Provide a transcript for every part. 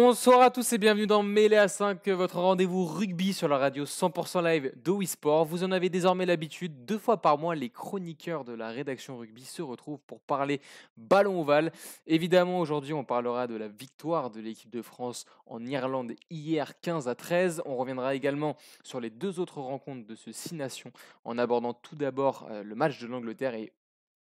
Bonsoir à tous et bienvenue dans Mêlée à 5, votre rendez-vous rugby sur la radio 100% live de Wisport. Vous en avez désormais l'habitude, 2 fois par mois, les chroniqueurs de la rédaction rugby se retrouvent pour parler ballon ovale. Évidemment, aujourd'hui, on parlera de la victoire de l'équipe de France en Irlande hier 15-13. On reviendra également sur les 2 autres rencontres de ce 6 nations en abordant tout d'abord le match de l'Angleterre et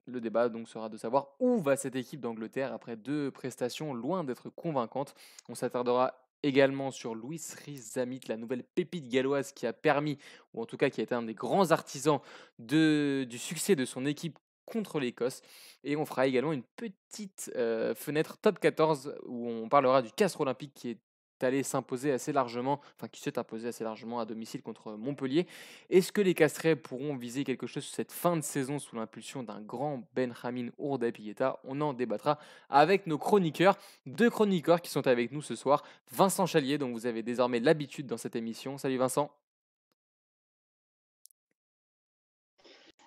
le débat donc sera de savoir où va cette équipe d'Angleterre après 2 prestations loin d'être convaincantes. On s'attardera également sur Louis Rhys-Zammit, la nouvelle pépite galloise qui a permis, ou en tout cas qui a été un des grands artisans du succès de son équipe contre l'Écosse. Et on fera également une petite fenêtre top 14 où on parlera du Castres olympique qui est allé s'imposer assez largement, enfin qui s'est imposé assez largement à domicile contre Montpellier. Est-ce que les Castrés pourront viser quelque chose sur cette fin de saison sous l'impulsion d'un grand Benjamin Ourda-Pieta? On en débattra avec nos chroniqueurs. 2 chroniqueurs qui sont avec nous ce soir. Vincent Chalier, dont vous avez désormais l'habitude dans cette émission. Salut Vincent.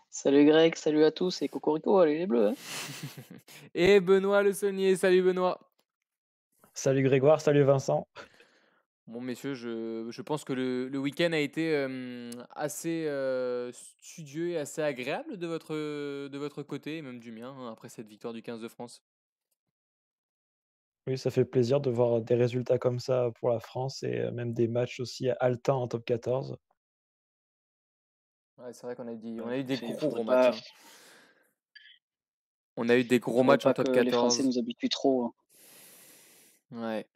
Salut Greg, salut à tous et cocorico, allez les bleus. Et Benoît Le Saunier. Salut Benoît. Salut Grégoire, salut Vincent. Bon messieurs, je pense que le week-end a été assez studieux et assez agréable de votre côté, et même du mien, hein, après cette victoire du 15 de France. Oui, ça fait plaisir de voir des résultats comme ça pour la France et même des matchs aussi haletants en top 14. Ouais, c'est vrai qu'on on a eu des gros Faudrait matchs, pas, hein. On a eu des gros faudrait matchs en pas que top les Français 14. nous habituent trop, hein. Ouais.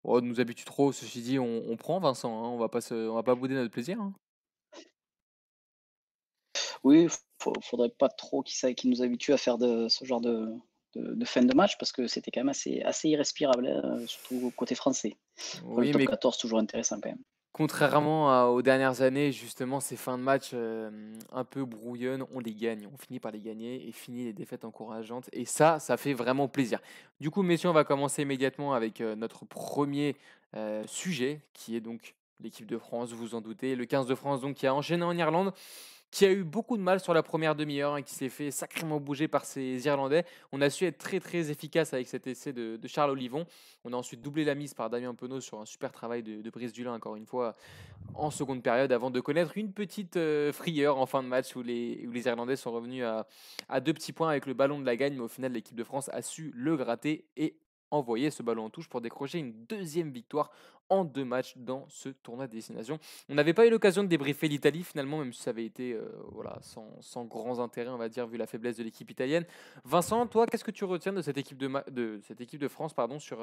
Oh, nous habitue trop, ceci dit, on prend Vincent, hein, on va pas bouder notre plaisir, hein. Oui, faudrait pas trop qu'ils nous habituent à faire ce genre de fin de match parce que c'était quand même assez irrespirable, hein, surtout côté français. Enfin, le Oui, top mais 14, toujours intéressant quand même. contrairement aux dernières années, justement, ces fins de match un peu brouillonnes, on les gagne. On finit par les gagner et finit les défaites encourageantes. Et ça fait vraiment plaisir. Du coup, messieurs, on va commencer immédiatement avec notre premier sujet, qui est donc l'équipe de France, vous vous en doutez. Le 15 de France, donc, qui a enchaîné en Irlande, qui a eu beaucoup de mal sur la première demi-heure et qui s'est fait sacrément bouger par ces Irlandais. On a su être très très efficace avec cet essai de Charles Olivon. On a ensuite doublé la mise par Damien Penaud sur un super travail de Brice Dulin, encore une fois, en seconde période, avant de connaître une petite frayeur en fin de match où les Irlandais sont revenus à 2 petits points avec le ballon de la gagne. Mais au final, l'équipe de France a su le gratter et envoyer ce ballon en touche pour décrocher une deuxième victoire en 2 matchs dans ce tournoi de destination. On n'avait pas eu l'occasion de débriefer l'Italie finalement, même si ça avait été voilà, sans grands intérêts, on va dire, vu la faiblesse de l'équipe italienne. Vincent, toi, qu'est-ce que tu retiens de cette équipe cette équipe de France pardon, sur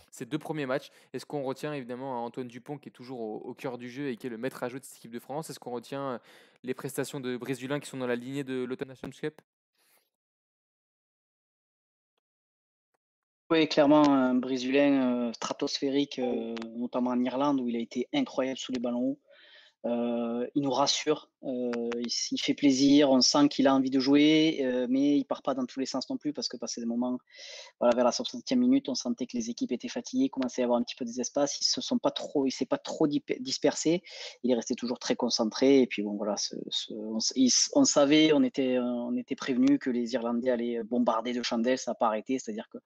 ces 2 premiers matchs? Est-ce qu'on retient évidemment Antoine Dupont qui est toujours au cœur du jeu et qui est le maître à jeu de cette équipe de France? Est-ce qu'on retient les prestations de Brice Dulin qui sont dans la lignée de l'Automne Nations Cup? Oui, clairement, un Brésilien stratosphérique, notamment en Irlande où il a été incroyable sous les ballons hauts. Il nous rassure, il fait plaisir, on sent qu'il a envie de jouer, mais il part pas dans tous les sens non plus parce que passé des moments, voilà, vers la 60e minute, on sentait que les équipes étaient fatiguées, commençait à y avoir un petit peu des espaces. Il s'est pas trop dispersé. Il est resté toujours très concentré. Et puis bon, voilà, on savait, on était prévenu que les Irlandais allaient bombarder de chandelles. Ça n'a pas arrêté. C'est-à-dire que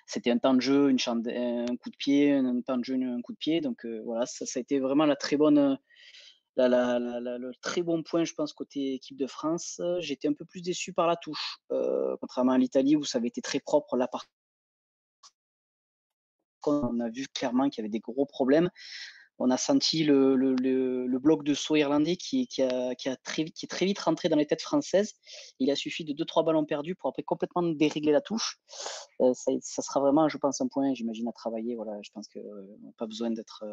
c'était un temps de jeu, un coup de pied, un temps de jeu, un coup de pied. Donc voilà, ça a été vraiment la très bonne le très bon point, je pense, côté équipe de France. J'étais un peu plus déçu par la touche, contrairement à l'Italie où ça avait été très propre. Là, par contre, on a vu clairement qu'il y avait des gros problèmes. On a senti le bloc de saut irlandais qui est très vite rentré dans les têtes françaises. Il a suffi de 2-3 ballons perdus pour après complètement dérégler la touche. Ça sera vraiment, je pense, un point, j'imagine, à travailler. Voilà, je pense qu'on n'a pas besoin d'être,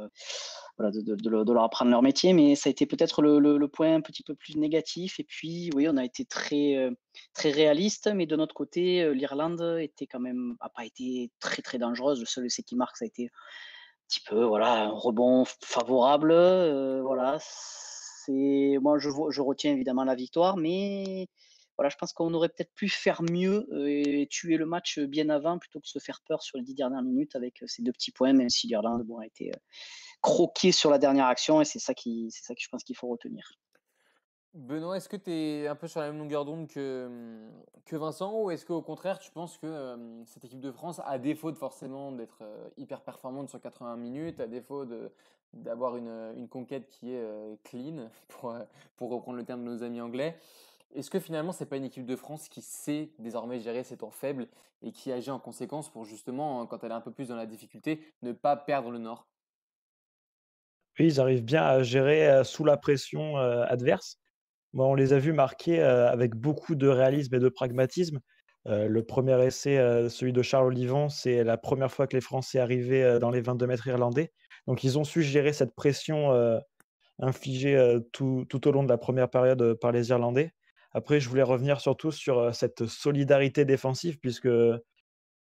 voilà, de leur apprendre leur métier, mais ça a été peut-être le point un petit peu plus négatif. Et puis, oui, on a été très réaliste, mais de notre côté, l'Irlande a pas été très très dangereuse. Le seul essai qui marque, ça a été petit peu, voilà, un rebond favorable. Voilà, je retiens évidemment la victoire, mais voilà, je pense qu'on aurait peut-être pu faire mieux et tuer le match bien avant plutôt que se faire peur sur les 10 dernières minutes avec ces 2 petits points, même si l'Irlande a été croquée sur la dernière action et c'est ça qui je pense qu'il faut retenir. Benoît, est-ce que tu es un peu sur la même longueur d'onde que Vincent ou est-ce qu'au contraire tu penses que cette équipe de France, à défaut de forcément d'être hyper performante sur 80 minutes, à défaut d'avoir une conquête qui est clean, pour reprendre le terme de nos amis anglais, est-ce que finalement c'est pas une équipe de France qui sait désormais gérer ses temps faibles et qui agit en conséquence pour justement, quand elle est un peu plus dans la difficulté, ne pas perdre le nord? Oui, ils arrivent bien à gérer, sous la pression, adverse. Moi, on les a vus marquer, avec beaucoup de réalisme et de pragmatisme. Le premier essai, celui de Charles Olivon, c'est la première fois que les Français arrivaient, dans les 22 mètres irlandais. Donc ils ont su gérer cette pression, infligée, tout au long de la première période, par les Irlandais. Après, je voulais revenir surtout sur, cette solidarité défensive puisque,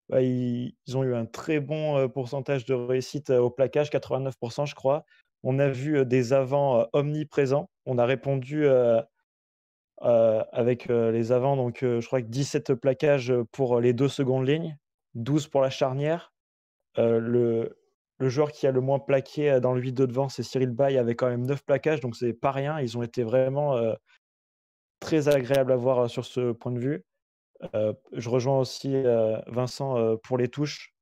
bah, ils ont eu un très bon, pourcentage de réussite, au plaquage, 89 je crois. On a vu, des avants, omniprésents. On a répondu, avec, les avants donc, je crois que 17 plaquages, pour les 2 secondes lignes, 12 pour la charnière. Le joueur qui a le moins plaqué, dans le 8 de devant, c'est Cyril Baille avec quand même 9 plaquages, donc c'est pas rien. Ils ont été vraiment, très agréables à voir, sur ce point de vue. Je rejoins aussi, Vincent, pour les touches.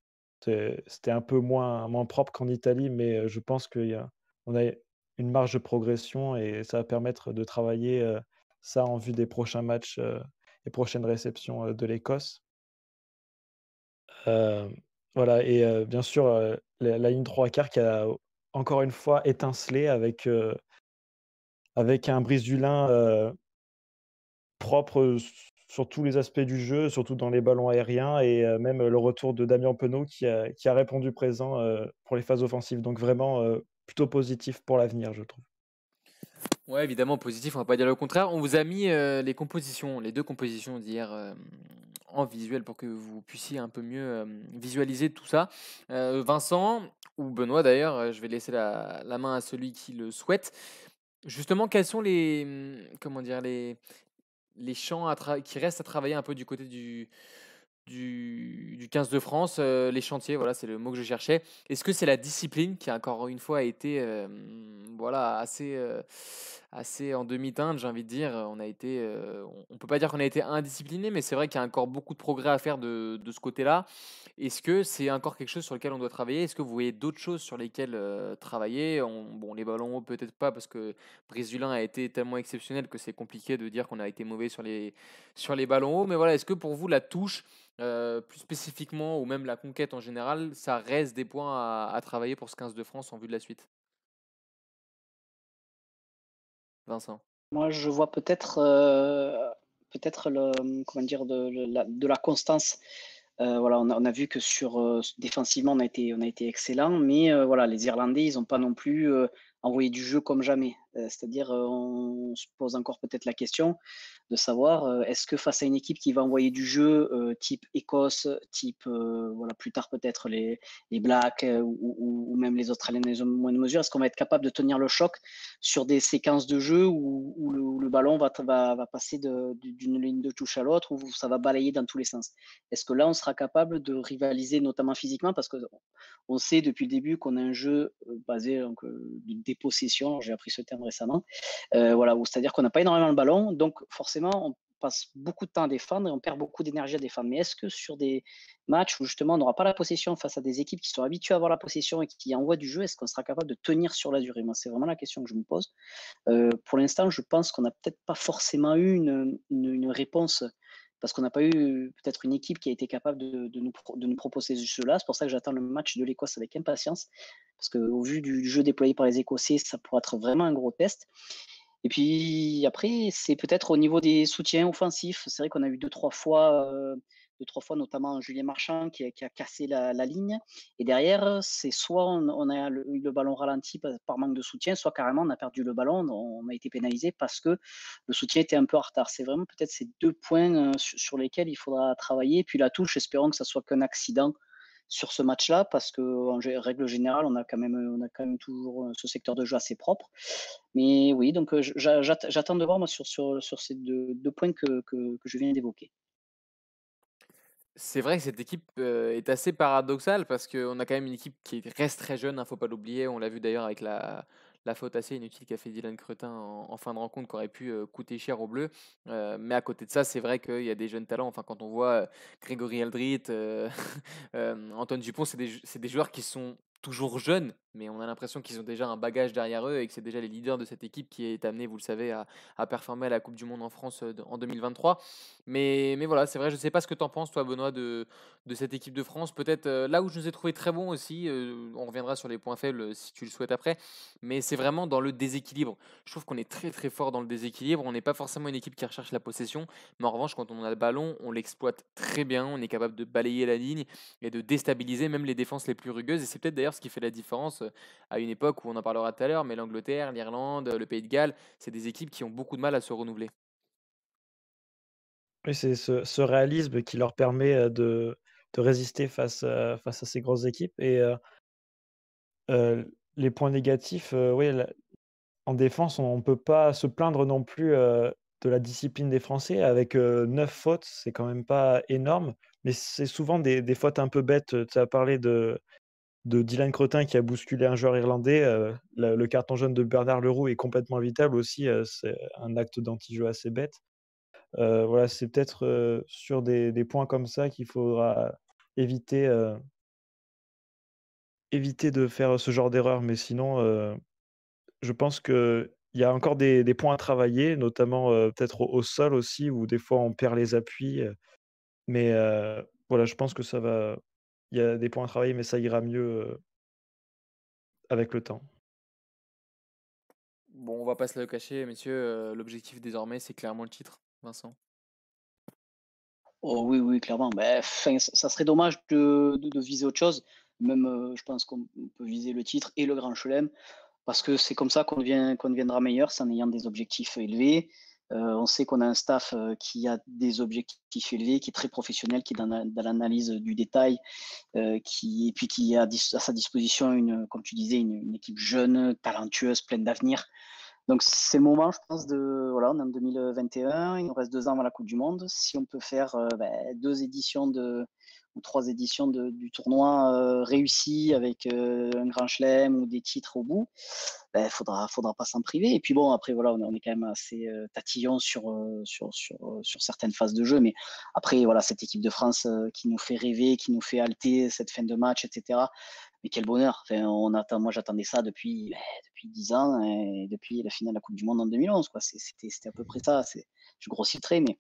C'était un peu moins propre qu'en Italie, mais, je pense on a une marge de progression et ça va permettre de travailler, ça en vue des prochains matchs, et prochaines réceptions, de l'Écosse. Hem, voilà et bien sûr, la ligne 3 quarts qui a encore une fois étincelé avec un Brise-du-Lin, propre, sur tous les aspects du jeu, surtout dans les ballons aériens et même, le retour de Damien Penaud qui a répondu présent, pour les phases offensives. Donc vraiment, plutôt positif pour l'avenir, je trouve. Ouais, évidemment, positif, on va pas dire le contraire. On vous a mis les compositions, les deux compositions d'hier en visuel pour que vous puissiez un peu mieux visualiser tout ça. Vincent, ou Benoît d'ailleurs, je vais laisser la main à celui qui le souhaite. Justement, quels sont comment dire, les champs qui restent à travailler un peu du côté du 15 de France, les chantiers, voilà, c'est le mot que je cherchais. Est-ce que c'est la discipline qui, encore une fois, a été voilà, assez en demi-teinte, j'ai envie de dire. On a été, on peut pas dire qu'on a été indiscipliné, mais c'est vrai qu'il y a encore beaucoup de progrès à faire de ce côté-là. Est-ce que c'est encore quelque chose sur lequel on doit travailler? Est-ce que vous voyez d'autres choses sur lesquelles travailler? Bon, les ballons hauts, peut-être pas, parce que Brésilien a été tellement exceptionnel que c'est compliqué de dire qu'on a été mauvais sur les ballons hauts. Mais voilà, est-ce que pour vous, la touche, plus spécifiquement, ou même la conquête en général, ça reste des points à travailler pour ce 15 de France en vue de la suite? Vincent. Moi, je vois peut-être comment dire? De la constance. Voilà, on a vu que défensivement, on a été excellent, mais voilà, les Irlandais, ils ont pas non plus, envoyé du jeu comme jamais. C'est-à-dire, on se pose encore peut-être la question de savoir, est-ce que face à une équipe qui va envoyer du jeu, type Écosse, type, voilà, plus tard peut-être les Blacks, ou même les Australiens dans une moindre mesure, est-ce qu'on va être capable de tenir le choc sur des séquences de jeu où le ballon va passer d'une ligne de touche à l'autre, où ça va balayer dans tous les sens? Est-ce que là, on sera capable de rivaliser, notamment physiquement? Parce qu'on sait depuis le début qu'on a un jeu, basé donc, de dépossession, j'ai appris ce terme récemment, voilà, c'est-à-dire qu'on n'a pas énormément le ballon, donc forcément, on passe beaucoup de temps à défendre et on perd beaucoup d'énergie à défendre. Mais est-ce que sur des matchs où justement on n'aura pas la possession face à des équipes qui sont habituées à avoir la possession et qui envoient du jeu, est-ce qu'on sera capable de tenir sur la durée? Moi, c'est vraiment la question que je me pose. Pour l'instant, je pense qu'on n'a peut-être pas forcément eu une réponse parce qu'on n'a pas eu peut-être une équipe qui a été capable de nous proposer ce jeu-là. C'est pour ça que j'attends le match de l'Écosse avec impatience, parce qu'au vu du jeu déployé par les Écossais, ça pourrait être vraiment un gros test. Et puis après, c'est peut-être au niveau des soutiens offensifs. C'est vrai qu'on a eu deux trois fois notamment Julien Marchand qui a cassé la ligne et derrière, c'est soit on a eu le ballon ralenti par manque de soutien, soit carrément on a perdu le ballon, on a été pénalisé parce que le soutien était un peu en retard. C'est vraiment peut-être ces 2 points, sur lesquels il faudra travailler. Puis la touche, espérons que ça soit qu'un accident sur ce match-là parce qu'en règle générale, on a quand même toujours, ce secteur de jeu assez propre. Mais oui, donc j'attends de voir moi sur ces deux points que je viens d'évoquer. C'est vrai que cette équipe est assez paradoxale parce qu'on a quand même une équipe qui reste très jeune, il ne faut pas l'oublier. On l'a vu d'ailleurs avec la la faute assez inutile qu'a fait Dylan Cretin en fin de rencontre qui aurait pu coûter cher aux Bleus. Mais à côté de ça, c'est vrai qu'il y a des jeunes talents. Enfin, quand on voit Grégory Aldrit, Antoine Dupont, c'est des joueurs qui sont toujours jeunes, mais on a l'impression qu'ils ont déjà un bagage derrière eux et que c'est déjà les leaders de cette équipe qui est amenée, vous le savez, à performer à la Coupe du Monde en France en 2023. Mais voilà, c'est vrai, je ne sais pas ce que tu en penses, toi, Benoît, de cette équipe de France. Peut-être là où je nous ai trouvé très bons aussi, on reviendra sur les points faibles si tu le souhaites après, mais c'est vraiment dans le déséquilibre. Je trouve qu'on est très très fort dans le déséquilibre. On n'est pas forcément une équipe qui recherche la possession, mais en revanche, quand on a le ballon, on l'exploite très bien. On est capable de balayer la ligne et de déstabiliser même les défenses les plus rugueuses. Et c'est peut-être d'ailleurs ce qui fait la différence à une époque où on en parlera tout à l'heure, mais l'Angleterre, l'Irlande, le Pays de Galles, c'est des équipes qui ont beaucoup de mal à se renouveler. Oui, c'est ce réalisme qui leur permet, de résister face à ces grosses équipes et les points négatifs, oui, en défense, on ne peut pas se plaindre non plus, de la discipline des Français avec, 9 fautes, c'est quand même pas énorme, mais c'est souvent des fautes un peu bêtes. Tu as parlé de Dylan Crottin qui a bousculé un joueur irlandais, le carton jaune de Bernard Leroux est complètement évitable aussi, c'est un acte d'anti-jeu assez bête. Voilà, c'est peut-être, sur des points comme ça qu'il faudra éviter, éviter de faire ce genre d'erreur, mais sinon, je pense qu'il y a encore des points à travailler, notamment, peut-être au sol aussi où des fois on perd les appuis, mais voilà, je pense que ça va il y a des points à travailler, mais ça ira mieux, avec le temps. Bon, on va pas se le cacher, messieurs, l'objectif désormais, c'est clairement le titre, Vincent. Oh oui, oui, clairement. Ben, enfin, ça serait dommage de viser autre chose. Même, je pense qu'on peut viser le titre et le Grand Chelem, parce que c'est comme ça qu'on deviendra meilleur, c'est en ayant des objectifs élevés. On sait qu'on a un staff qui a des objectifs élevés, qui est très professionnel, qui est dans l'analyse du détail, et puis qui a à sa disposition, comme tu disais, une équipe jeune, talentueuse, pleine d'avenir. Donc c'est le moment, je pense, voilà, on est en 2021, il nous reste 2 ans avant la Coupe du Monde. Si on peut faire 2 éditions ou 3 éditions du tournoi réussies avec un grand chelem ou des titres au bout, faudra pas s'en priver. Et puis bon, après, voilà, on est quand même assez tatillon sur certaines phases de jeu. Mais après, voilà, cette équipe de France qui nous fait rêver, qui nous fait halter cette fin de match, etc. Mais quel bonheur. Enfin, moi, j'attendais ça depuis 10 ans et depuis la finale de la Coupe du Monde en 2011. Quoi. C'était à peu près ça. Je grossis le trait. Mais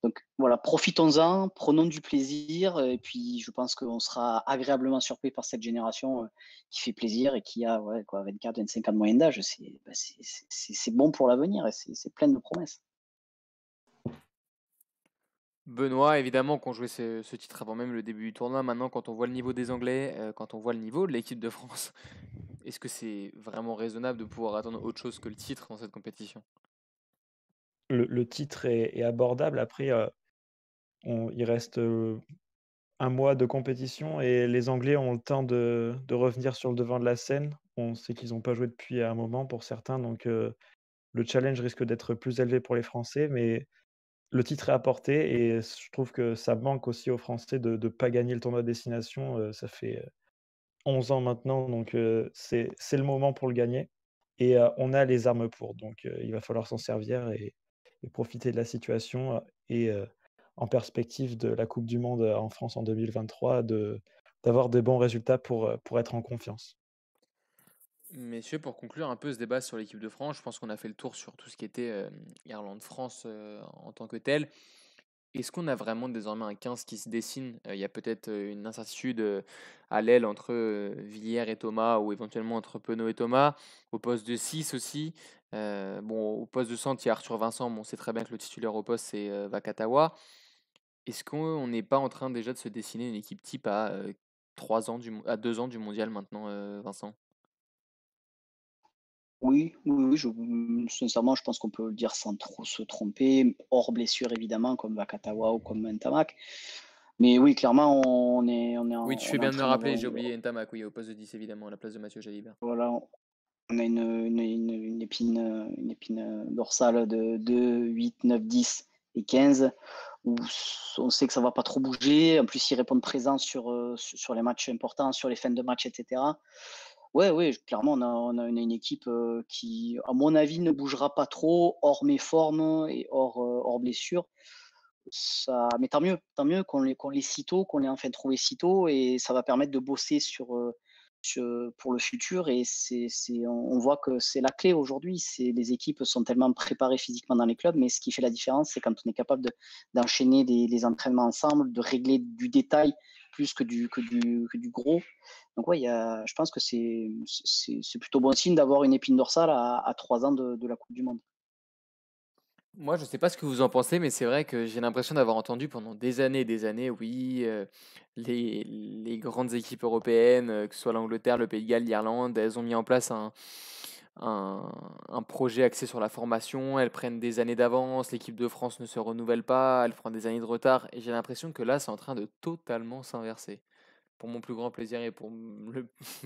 donc voilà, profitons-en, prenons du plaisir. Et puis, je pense qu'on sera agréablement surpris par cette génération qui fait plaisir et qui a 24, 25 ans de moyenne d'âge. C'est bon pour l'avenir et c'est plein de promesses. Benoît, évidemment, qu'on jouait ce titre avant même le début du tournoi. Maintenant, quand on voit le niveau des Anglais, quand on voit le niveau de l'équipe de France, est-ce que c'est vraiment raisonnable de pouvoir attendre autre chose que le titre dans cette compétition? Le titre est abordable. Après, il reste, 1 mois de compétition et les Anglais ont le temps de revenir sur le devant de la scène. On sait qu'ils n'ont pas joué depuis un moment pour certains, donc le challenge risque d'être plus élevé pour les Français, mais le titre est à portée et je trouve que ça manque aussi aux Français de pas gagner le tournoi de destination, ça fait, 11 ans maintenant, donc c'est le moment pour le gagner et on a les armes pour, donc il va falloir s'en servir et profiter de la situation et en perspective de la coupe du monde, en France en 2023 d'avoir des bons résultats pour être en confiance. Messieurs, pour conclure un peu ce débat sur l'équipe de France, je pense qu'on a fait le tour sur tout ce qui était Irlande-France en tant que tel. Est-ce qu'on a vraiment désormais un 15 qui se dessine? Il y a peut-être une incertitude à l'aile entre Villiers et Thomas, ou éventuellement entre Penaud et Thomas. Au poste de 6 aussi. Bon, au poste de centre, il y a Arthur Vincent. Bon, on sait très bien que le titulaire au poste, c'est Vakatawa. Est-ce qu'on n'est pas en train déjà de se dessiner une équipe type à à 2 ans du mondial maintenant, Vincent? Oui, oui, oui, sincèrement, je pense qu'on peut le dire sans trop se tromper, hors blessure évidemment, comme Vakatawa ou comme Ntamak. Mais oui, clairement, Oui, tu on fais est en bien de me train d'avoir rappeler, j'ai oublié Ntamak, oui, au poste de 10 évidemment, à la place de Mathieu Jalibert. voilà, on a une épine dorsale de 2, 8, 9, 10 et 15, où on sait que ça va pas trop bouger. En plus, ils répondent présents sur les matchs importants, sur les fins de match, etc. Ouais, ouais, clairement, on a une équipe qui, à mon avis, ne bougera pas trop, hors méforme et hors blessure. Mais tant mieux qu'on les si tôt, qu'on les enfin trouvé si tôt, et ça va permettre de bosser pour le futur. Et on voit que c'est la clé aujourd'hui. Les équipes sont tellement préparées physiquement dans les clubs, mais ce qui fait la différence, c'est quand on est capable d'enchaîner des entraînements ensemble, de régler du détail plus que du gros. Donc ouais, je pense que c'est plutôt bon signe d'avoir une épine dorsale à 3 ans de la Coupe du Monde. Moi, je sais pas ce que vous en pensez, mais c'est vrai que j'ai l'impression d'avoir entendu pendant des années, oui, les grandes équipes européennes, que ce soit l'Angleterre, le Pays de Galles, l'Irlande, elles ont mis en place un, un projet axé sur la formation, elles prennent des années d'avance, l'équipe de France ne se renouvelle pas, elle prend des années de retard, et j'ai l'impression que là, c'est en train de totalement s'inverser. Pour mon plus grand plaisir et pour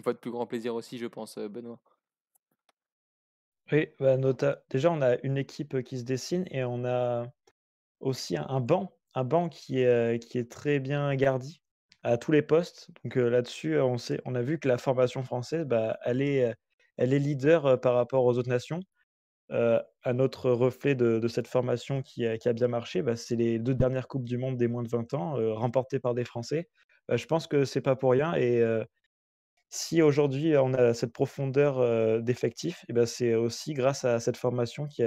votre plus grand plaisir aussi, je pense, Benoît. Oui, bah, déjà, on a une équipe, qui se dessine et on a aussi un banc qui est très bien garni à tous les postes. Donc, là-dessus, on a vu que la formation française, bah, elle est leader, par rapport aux autres nations. Un autre reflet de cette formation qui a bien marché, bah, c'est les 2 dernières coupes du monde des moins de 20 ans, remportées par des Français. Je pense que c'est pas pour rien. Et si aujourd'hui on a cette profondeur, d'effectifs, et ben c'est aussi grâce à cette formation qui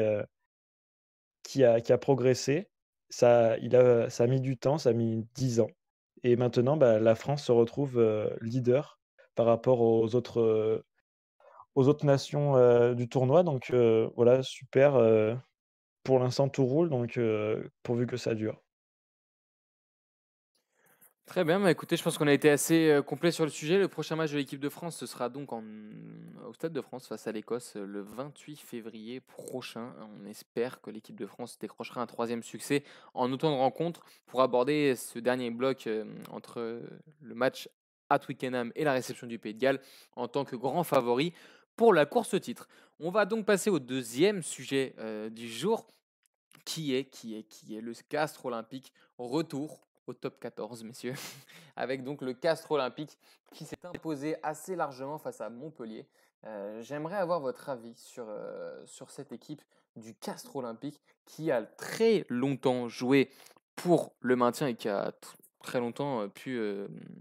a progressé. Ça a mis du temps, ça a mis 10 ans, et maintenant, bah, la France se retrouve, leader par rapport aux autres nations, du tournoi. Donc, voilà, super. Pour l'instant, tout roule, donc, pourvu que ça dure. Très bien, bah écoutez, je pense qu'on a été assez complet sur le sujet. Le prochain match de l'équipe de France, ce sera donc au Stade de France face à l'Écosse le 28 février prochain. On espère que l'équipe de France décrochera un troisième succès en autant de rencontres pour aborder ce dernier bloc entre le match à Twickenham et la réception du Pays de Galles en tant que grand favori pour la course au titre. On va donc passer au deuxième sujet du jour qui est le Castres Olympique, retour au top 14, messieurs, avec donc le Castres Olympique qui s'est imposé assez largement face à Montpellier. J'aimerais avoir votre avis sur cette équipe du Castres Olympique qui a très longtemps joué pour le maintien et qui a très longtemps pu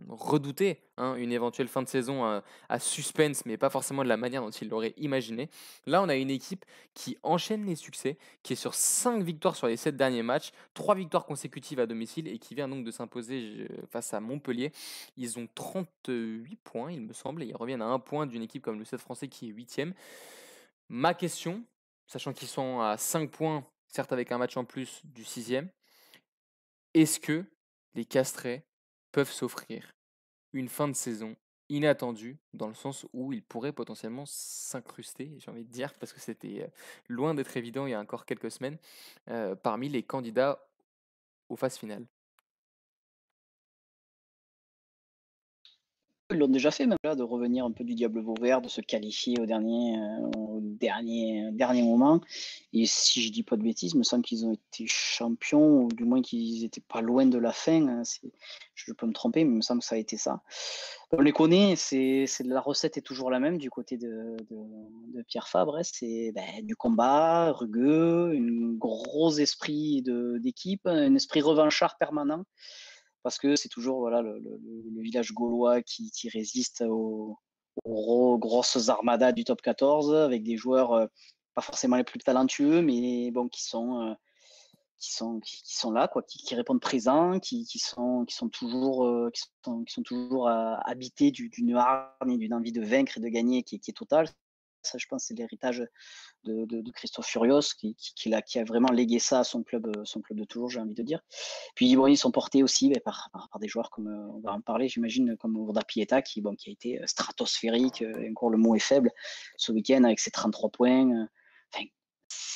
redouter une éventuelle fin de saison à suspense, mais pas forcément de la manière dont il l'aurait imaginé. Là, on a une équipe qui enchaîne les succès, qui est sur 5 victoires sur les 7 derniers matchs, 3 victoires consécutives à domicile et qui vient donc de s'imposer face à Montpellier. Ils ont 38 points, il me semble, et ils reviennent à 1 point d'une équipe comme le Stade Français qui est 8e. Ma question, sachant qu'ils sont à 5 points, certes avec un match en plus du 6e, est-ce que les Castrés peuvent s'offrir une fin de saison inattendue, dans le sens où ils pourraient potentiellement s'incruster, j'ai envie de dire, parce que c'était loin d'être évident il y a encore quelques semaines, parmi les candidats aux phases finales? Ils l'ont déjà fait même là, de revenir un peu du diable vauvert, de se qualifier au dernier moment. Et si je dis pas de bêtises, il me semble qu'ils ont été champions, ou du moins qu'ils étaient pas loin de la fin, hein. Je peux me tromper, mais il me semble que ça a été ça. On les connaît, la recette est toujours la même du côté de Pierre Fabre, hein. C'est du combat, rugueux, un gros esprit d'équipe, un esprit revanchard permanent, parce que c'est toujours voilà, le village gaulois qui résiste aux grosses armadas du top 14, avec des joueurs pas forcément les plus talentueux, mais bon, qui sont là, quoi, qui répondent présents, qui sont toujours habités d'une hargne et d'une envie de vaincre et de gagner qui est totale. Ça, je pense, c'est l'héritage de Christophe Furios qui a vraiment légué ça à son club de toujours, j'ai envie de dire. Puis bon, ils sont portés aussi par des joueurs comme, on va en parler, j'imagine, comme Urda Pieta, qui a été stratosphérique, et encore le mot est faible, ce week-end avec ses 33 points. Enfin,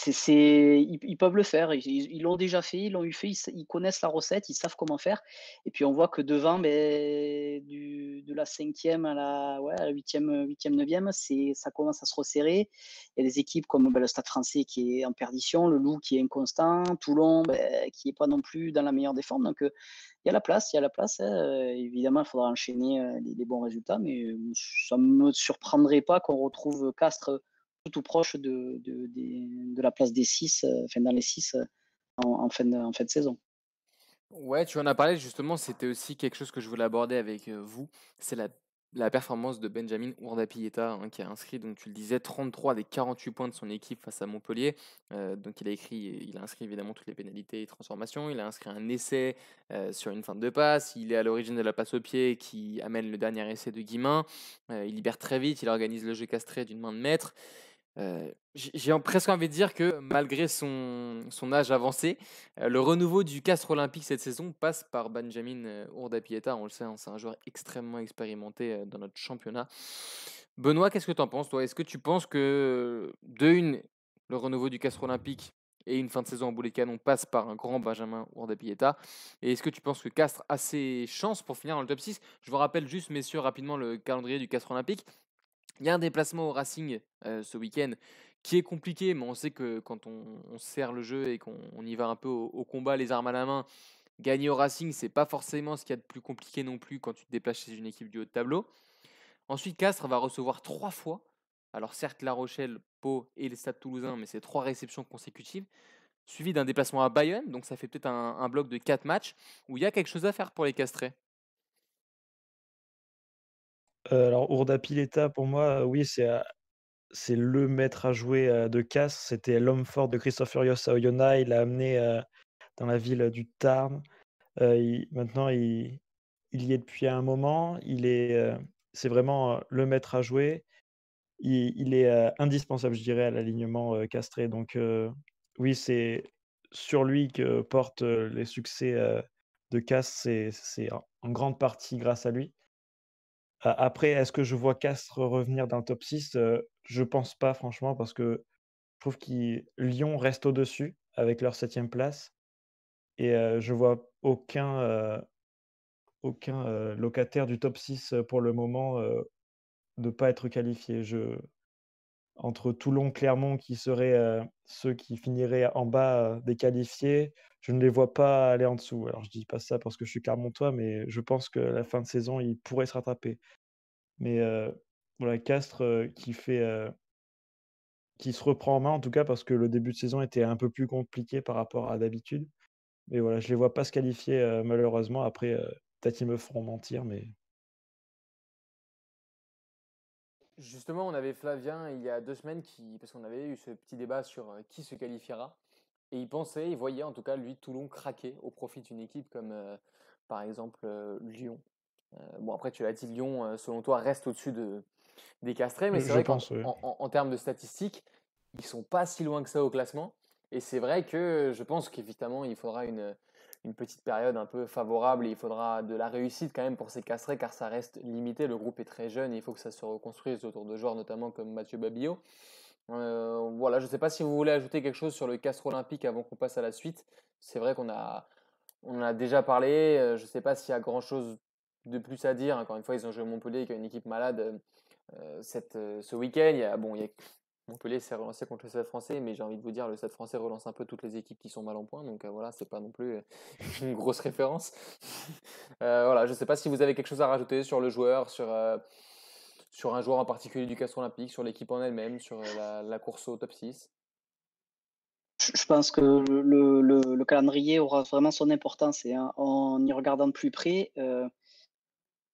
Ils peuvent le faire. Ils l'ont déjà fait, ils l'ont eu fait, ils connaissent la recette, ils savent comment faire. Et puis on voit que devant, de la cinquième à la huitième, neuvième, ça commence à se resserrer. Il y a des équipes comme le Stade français qui est en perdition, le Loup qui est inconstant, Toulon qui n'est pas non plus dans la meilleure des formes. Donc il y a la place, il y a la place, hein. Évidemment, il faudra enchaîner les bons résultats, mais ça ne me surprendrait pas qu'on retrouve Castres tout proche de la place des 6, enfin dans les 6 en fin de saison. Ouais, tu en as parlé justement, c'était aussi quelque chose que je voulais aborder avec vous, c'est la performance de Benjamin Ourda-Pilleta, hein, qui a inscrit, donc tu le disais, 33 des 48 points de son équipe face à Montpellier. Donc il a inscrit évidemment toutes les pénalités et transformations, il a inscrit un essai sur une fin de passe, il est à l'origine de la passe au pied qui amène le dernier essai de Guimain, il libère très vite, il organise le jeu castré d'une main de maître. J'ai presque envie de dire que malgré son âge avancé, le renouveau du Castres olympique cette saison passe par Benjamin Ourda-Pilleta. On le sait, hein, c'est un joueur extrêmement expérimenté dans notre championnat. Benoît, qu'est-ce que tu en penses, toi? Est-ce que tu penses que, de une, le renouveau du Castres olympique et une fin de saison en boulet de canon passe par un grand Benjamin Ourda-Pilleta? Et est-ce que tu penses que Castres a ses chances pour finir dans le top 6? Je vous rappelle juste, messieurs, rapidement le calendrier du Castres olympique. Il y a un déplacement au Racing ce week-end qui est compliqué, mais on sait que quand on serre le jeu et qu'on y va un peu au combat, les armes à la main, gagner au Racing, c'est pas forcément ce qu'il y a de plus compliqué non plus quand tu te déplaces chez une équipe du haut de tableau. Ensuite, Castres va recevoir 3 fois. Alors certes, La Rochelle, Pau et le Stade Toulousain, mais c'est 3 réceptions consécutives, suivi d'un déplacement à Bayonne, donc ça fait peut-être un bloc de 4 matchs où il y a quelque chose à faire pour les Castrés. Alors Ourda-Pilleta pour moi, oui, c'est le maître à jouer, de Castres. C'était l'homme fort de Christophe Furios à Oyonnax. Il l'a amené, dans la ville, du Tarn. Il y est depuis un moment. C'est vraiment, le maître à jouer. Il est, indispensable, je dirais, à l'alignement, castré. Donc, oui, c'est sur lui que portent, les succès, de Castres. C'est en grande partie grâce à lui. Après, est-ce que je vois Castres revenir dans le top 6? Je pense pas franchement parce que je trouve qu'ils Lyon reste au-dessus avec leur 7e place et je vois aucun locataire du top 6 pour le moment, ne pas être qualifié. Entre Toulon, Clermont qui seraient, ceux qui finiraient en bas, des qualifiés, je ne les vois pas aller en dessous. Alors je dis pas ça parce que je suis clermontois, mais je pense que la fin de saison, ils pourraient se rattraper. Mais voilà, Castres, qui se reprend en main en tout cas parce que le début de saison était un peu plus compliqué par rapport à d'habitude. Mais voilà, je les vois pas se qualifier, malheureusement. Après, peut-être qu'ils me feront mentir, mais Justement, on avait Flavien il y a 2 semaines parce qu'on avait eu ce petit débat sur qui se qualifiera. Et il voyait en tout cas, lui, Toulon craquer au profit d'une équipe comme par exemple Lyon. Bon, après, tu l'as dit, Lyon, selon toi, reste au-dessus des Castrés, mais c'est je vrai qu'en pense, oui. en termes de statistiques, ils sont pas si loin que ça au classement. Et c'est vrai que je pense qu'évidemment, il faudra une petite période un peu favorable et il faudra de la réussite quand même pour ces Castrés car ça reste limité. Le groupe est très jeune et il faut que ça se reconstruise autour de joueurs notamment comme Mathieu Babillot. Voilà, je ne sais pas si vous voulez ajouter quelque chose sur le Castres olympique avant qu'on passe à la suite. C'est vrai on en a déjà parlé. Je ne sais pas s'il y a grand-chose de plus à dire. Encore une fois, ils ont joué Montpellier qui a une équipe malade ce week-end. Montpellier s'est relancé contre le Stade français, mais j'ai envie de vous dire, le Stade français relance un peu toutes les équipes qui sont mal en point. Donc voilà, c'est pas non plus une grosse référence. Voilà, je ne sais pas si vous avez quelque chose à rajouter sur le joueur, sur un joueur en particulier du Castres olympique, sur l'équipe en elle-même, sur la course au top 6. Je pense que le calendrier aura vraiment son importance et en y regardant de plus près,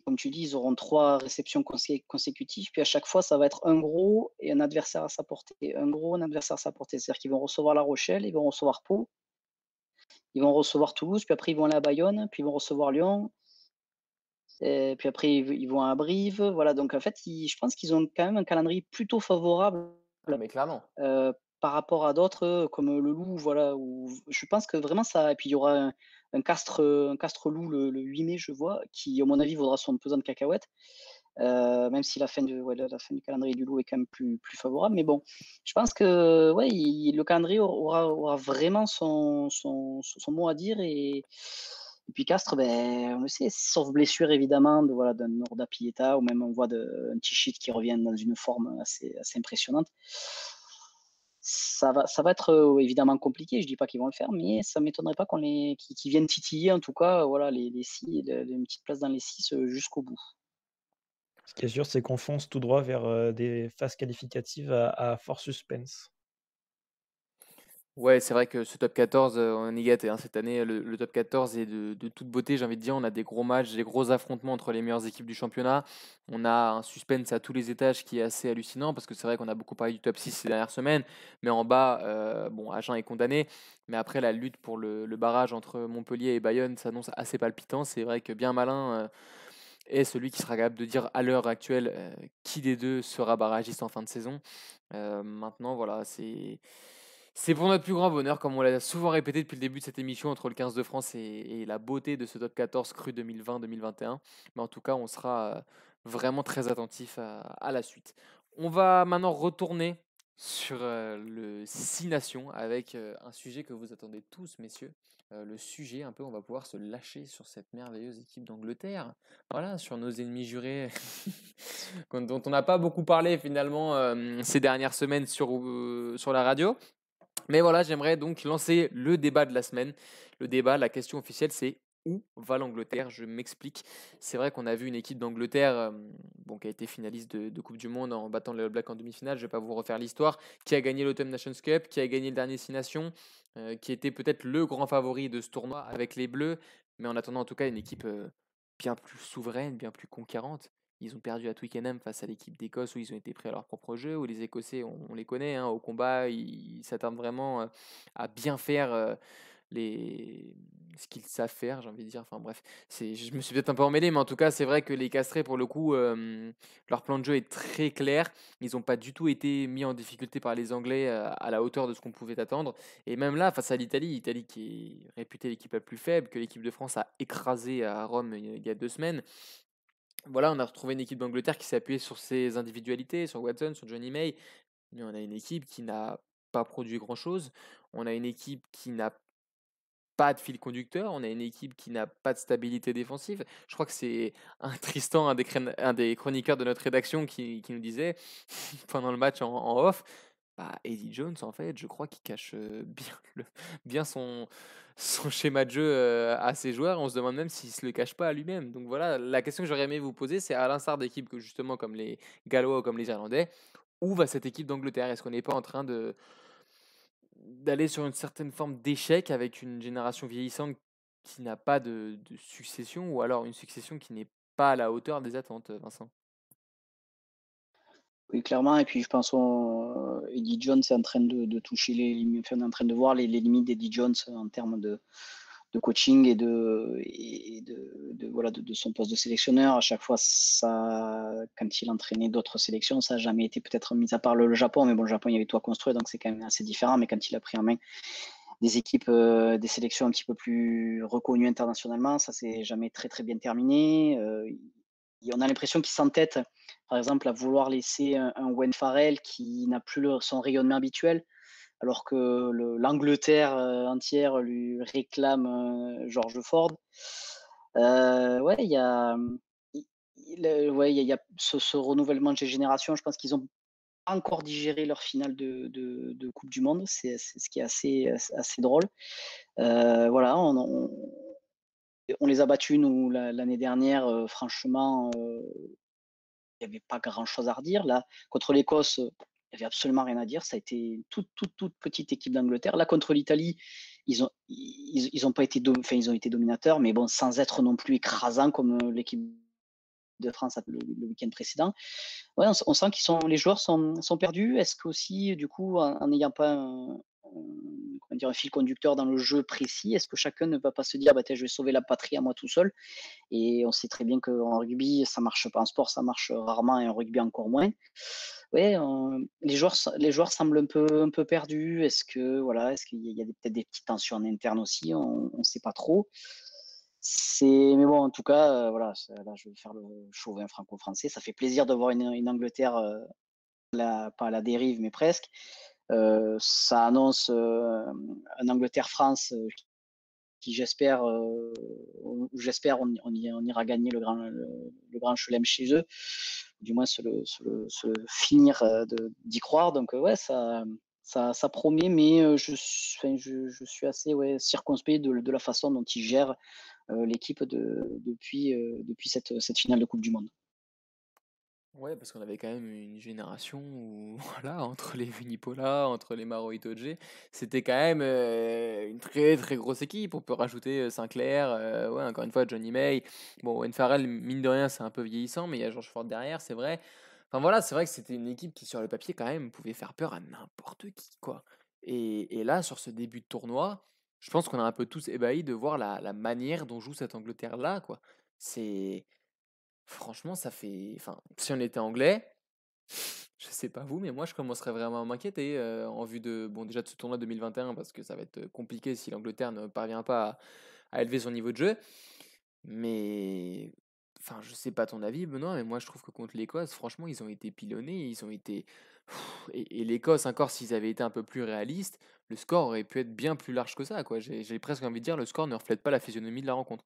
comme tu dis, ils auront 3 réceptions consécutives, puis à chaque fois, ça va être un gros et un adversaire à sa portée. Un gros, un adversaire à sa portée. C'est-à-dire qu'ils vont recevoir La Rochelle, ils vont recevoir Pau, ils vont recevoir Toulouse, puis après ils vont aller à Bayonne, puis ils vont recevoir Lyon, et puis après ils vont à Brive. Voilà, donc en fait, je pense qu'ils ont quand même un calendrier plutôt favorable Ah, mais clairement. par rapport à d'autres, comme le Loup, voilà, où je pense que vraiment ça et puis il y aura un Castres Loup le 8 mai, je vois, qui à mon avis vaudra son pesant de cacahuètes. même si la fin du calendrier du Loup est quand même plus favorable. Mais bon, je pense que ouais, le calendrier aura vraiment son mot à dire. Et puis Castres, ben, on le sait, sauf blessure évidemment voilà, d'un Norda Pieta, ou même on voit un Tichit qui revient dans une forme assez impressionnante. Ça va être évidemment compliqué, je dis pas qu'ils vont le faire, mais ça m'étonnerait pas qu'ils viennent titiller en tout cas, voilà, les six, une petite place dans les 6 jusqu'au bout. Ce qui est sûr, c'est qu'on fonce tout droit vers, des phases qualificatives à fort suspense. Ouais, c'est vrai que ce top 14, on est gâtés, hein, cette année. Le top 14 est de toute beauté, j'ai envie de dire. On a des gros matchs, des gros affrontements entre les meilleures équipes du championnat. On a un suspense à tous les étages qui est assez hallucinant parce que c'est vrai qu'on a beaucoup parlé du top 6 ces dernières semaines. Mais en bas, bon, Agen est condamné. Mais après, la lutte pour le barrage entre Montpellier et Bayonne s'annonce assez palpitant. C'est vrai que bien malin est celui qui sera capable de dire à l'heure actuelle qui des deux sera barragiste en fin de saison. Maintenant, voilà, c'est pour notre plus grand bonheur, comme on l'a souvent répété depuis le début de cette émission, entre le 15 de France et la beauté de ce top 14 cru 2020-2021. Mais en tout cas, on sera vraiment très attentif à la suite. On va maintenant retourner sur le 6 Nations avec un sujet que vous attendez tous, messieurs. Le sujet, un peu, on va pouvoir se lâcher sur cette merveilleuse équipe d'Angleterre. Voilà, sur nos ennemis jurés, dont on n'a pas beaucoup parlé finalement ces dernières semaines sur la radio. Mais voilà, j'aimerais donc lancer le débat de la semaine. Le débat, la question officielle, c'est où va l'Angleterre? Je m'explique. C'est vrai qu'on a vu une équipe d'Angleterre bon, qui a été finaliste de Coupe du Monde en battant le All Black en demi-finale. Je ne vais pas vous refaire l'histoire. Qui a gagné l'Autumn Nations Cup, qui a gagné le dernier Six Nations, qui était peut-être le grand favori de ce tournoi avec les Bleus. Mais en attendant, en tout cas, une équipe bien plus souveraine, bien plus conquérante. Ils ont perdu à Twickenham face à l'équipe d'Écosse où ils ont été pris à leur propre jeu, où les Écossais, on les connaît, hein, au combat, ils s'attardent vraiment à bien faire les... ce qu'ils savent faire, j'ai envie de dire. Enfin bref, je me suis peut-être un peu emmêlé, mais en tout cas, c'est vrai que les Castrés, pour le coup, leur plan de jeu est très clair. Ils n'ont pas du tout été mis en difficulté par les Anglais à la hauteur de ce qu'on pouvait attendre. Et même là, face à l'Italie qui est réputée l'équipe la plus faible, que l'équipe de France a écrasé à Rome il y a 2 semaines, voilà, on a retrouvé une équipe d'Angleterre qui s'est appuyée sur ses individualités, sur Watson, sur Johnny May. Mais on a une équipe qui n'a pas produit grand-chose. On a une équipe qui n'a pas de fil conducteur. On a une équipe qui n'a pas de stabilité défensive. Je crois que c'est un Tristan, un des chroniqueurs de notre rédaction, qui nous disait pendant le match en off, bah, Eddie Jones, en fait, je crois qu'il cache bien son schéma de jeu à ses joueurs. On se demande même s'il se le cache pas à lui-même. Donc voilà, la question que j'aurais aimé vous poser, c'est à l'instar d'équipes que justement comme les Gallois ou comme les Irlandais, où va cette équipe d'Angleterre? Est-ce qu'on n'est pas en train d'aller sur une certaine forme d'échec avec une génération vieillissante qui n'a pas de succession, ou alors une succession qui n'est pas à la hauteur des attentes, Vincent? Oui, clairement. Et puis je pense Eddie Jones est en train de toucher les limites, enfin, on est en train de voir les limites d'Eddie Jones en termes de coaching voilà, de son poste de sélectionneur. À chaque fois, quand il entraînait d'autres sélections, ça n'a jamais été, peut-être mis à part le Japon, mais bon, le Japon, il y avait tout à construire, donc c'est quand même assez différent. Mais quand il a pris en main des équipes, des sélections un petit peu plus reconnues internationalement, ça s'est jamais très très bien terminé. On a l'impression qu'il s'entête, par exemple, à vouloir laisser un Wayne Farrell qui n'a plus son rayonnement habituel, alors que l'Angleterre entière lui réclame George Ford. Ouais, il y a ce renouvellement de génération. Je pense qu'ils ont pas encore digéré leur finale de Coupe du Monde. C'est ce qui est assez drôle. Voilà, on les a battus, nous, l'année dernière. Franchement, il n'y avait pas grand-chose à redire. Là, contre l'Écosse, il n'y avait absolument rien à dire. Ça a été une toute petite équipe d'Angleterre. Là, contre l'Italie, ils ont pas été enfin, ils ont été dominateurs, mais bon, sans être non plus écrasants comme l'équipe de France le week-end précédent. Ouais, on sent les joueurs sont perdus. Est-ce qu'aussi, du coup, en n'ayant pas comment dire, un fil conducteur dans le jeu précis, est-ce que chacun ne va pas se dire, bah, je vais sauver la patrie à moi tout seul? Et on sait très bien qu'en rugby, ça marche pas. En sport, ça marche rarement, et en rugby encore moins. Ouais, les joueurs semblent un peu perdus. Est-ce qu'il y a peut-être des petites tensions en interne aussi? On ne sait pas trop. Mais bon, en tout cas, voilà, là, je vais faire le chauvin franco-français. Ça fait plaisir de voir une Angleterre, pas à la dérive, mais presque. Ça annonce un Angleterre-France qui j'espère, on ira gagner le grand chelem chez eux, du moins se finir d'y croire. Donc ouais, ça promet, mais je suis assez circonspect de la façon dont ils gèrent l'équipe depuis cette finale de Coupe du Monde. Ouais, parce qu'on avait quand même une génération où, voilà, entre les Vunipola, entre les Maro Itoje, c'était quand même une très très grosse équipe. On peut rajouter Sinclair, ouais, encore une fois Johnny May. Bon, Owen Farrell, mine de rien, c'est un peu vieillissant, mais il y a George Ford derrière, c'est vrai. Enfin voilà, c'est vrai que c'était une équipe qui, sur le papier, quand même, pouvait faire peur à n'importe qui, quoi. Et là, sur ce début de tournoi, je pense qu'on a un peu tous ébahis de voir la manière dont joue cette Angleterre-là, quoi. C'est. Franchement, ça fait. Enfin, si on était anglais, je sais pas vous, mais moi je commencerais vraiment à m'inquiéter en vue de. Bon, déjà de ce tournoi 2021, parce que ça va être compliqué si l'Angleterre ne parvient pas à élever son niveau de jeu. Mais. Enfin, je sais pas ton avis, Benoît, mais moi je trouve que contre l'Écosse, franchement, ils ont été pilonnés. Ils ont été. Et l'Écosse, encore s'ils avaient été un peu plus réalistes, le score aurait pu être bien plus large que ça, quoi. J'ai presque envie de dire, le score ne reflète pas la physionomie de la rencontre.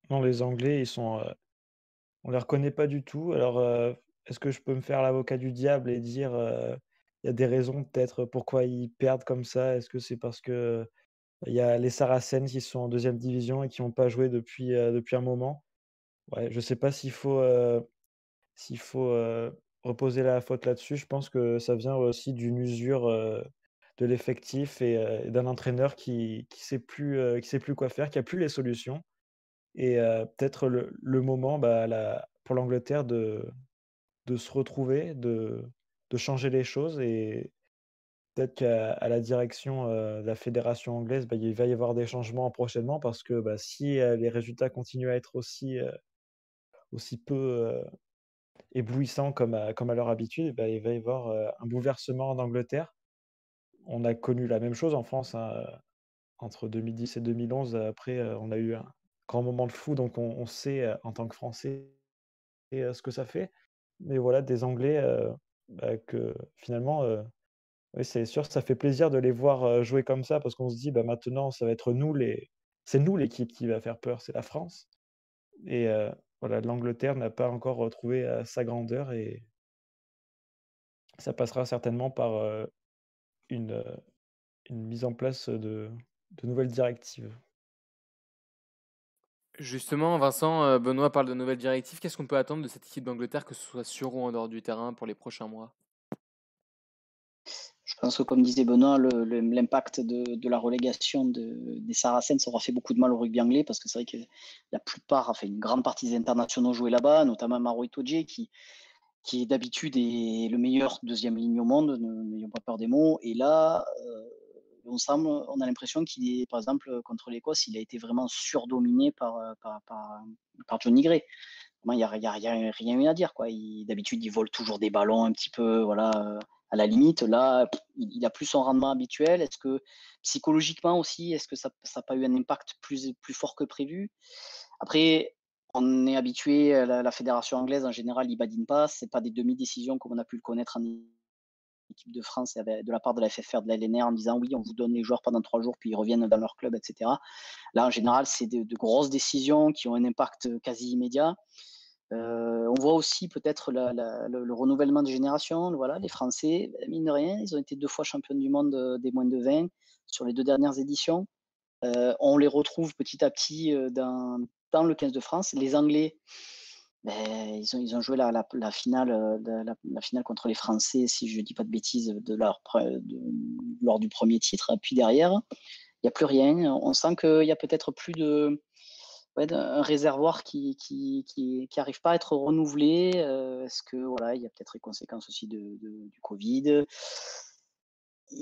Non, les Anglais, on les reconnaît pas du tout. Alors, est-ce que je peux me faire l'avocat du diable et dire, il y a des raisons peut-être pourquoi ils perdent comme ça? Est-ce que c'est parce que, il y a les Saracens qui sont en deuxième division et qui n'ont pas joué depuis un moment? Ouais, je sais pas s'il faut reposer la faute là-dessus. Je pense que ça vient aussi d'une usure, de l'effectif et d'un entraîneur qui sait plus quoi faire, qui a plus les solutions et peut-être le moment, bah, pour l'Angleterre de se retrouver, de changer les choses et peut-être qu'à la direction, de la fédération anglaise, bah, il va y avoir des changements prochainement parce que, bah, si, les résultats continuent à être aussi peu, éblouissants comme à leur habitude, bah, il va y avoir, un bouleversement en Angleterre. On a connu la même chose en France, hein, entre 2010 et 2011. Après, on a eu un grand moment de flou, donc on sait, en tant que Français, ce que ça fait. Mais voilà, des Anglais, bah, que finalement, oui, c'est sûr, ça fait plaisir de les voir, jouer comme ça parce qu'on se dit: «Bah, maintenant, ça va être c'est nous l'équipe qui va faire peur, c'est la France» et voilà, l'Angleterre n'a pas encore retrouvé, sa grandeur et ça passera certainement par, une, heu, une mise en place, de nouvelles directives. Justement, Vincent, Benoît parle de nouvelles directives. Qu'est-ce qu'on peut attendre de cette équipe d'Angleterre, que ce soit sur ou en dehors du terrain, pour les prochains mois? Je pense que comme disait Benoît, l'impact de la relégation des Saracens aura fait beaucoup de mal au rugby anglais parce que c'est vrai que la plupart, enfin une grande partie des internationaux jouaient là-bas, notamment Maro Itoje qui d'habitude est le meilleur deuxième ligne au monde, n'ayons pas peur des mots. Et là, on a l'impression qu'il est, par exemple, contre l'Écosse, il a été vraiment surdominé par Johnny Gray. Moi, il y a rien eu à dire, quoi. D'habitude, il vole toujours des ballons un petit peu, voilà, à la limite. Là, il a plus son rendement habituel. Est-ce que psychologiquement aussi, est-ce que ça n'a pas eu un impact plus fort que prévu? Après, on est habitué, la fédération anglaise, en général, ils badinent pas. C'est pas des demi-décisions comme on a pu le connaître en équipe de France de la part de la FFR, de la LNR, en disant oui, on vous donne les joueurs pendant 3 jours, puis ils reviennent dans leur club, etc. Là, en général, c'est de grosses décisions qui ont un impact quasi immédiat. On voit aussi peut-être le renouvellement de génération. Voilà, les Français, mine de rien, ils ont été 2 fois champions du monde des moins de 20 sur les 2 dernières éditions. On les retrouve petit à petit dans le 15 de France. Les Anglais, ben, ils ont joué la finale, la finale contre les Français, si je ne dis pas de bêtises, lors du premier titre. Puis derrière, il n'y a plus rien. On sent qu'il y a peut-être plus un réservoir qui arrive pas à être renouvelé. Est-ce que voilà, il y a peut-être les conséquences aussi du Covid.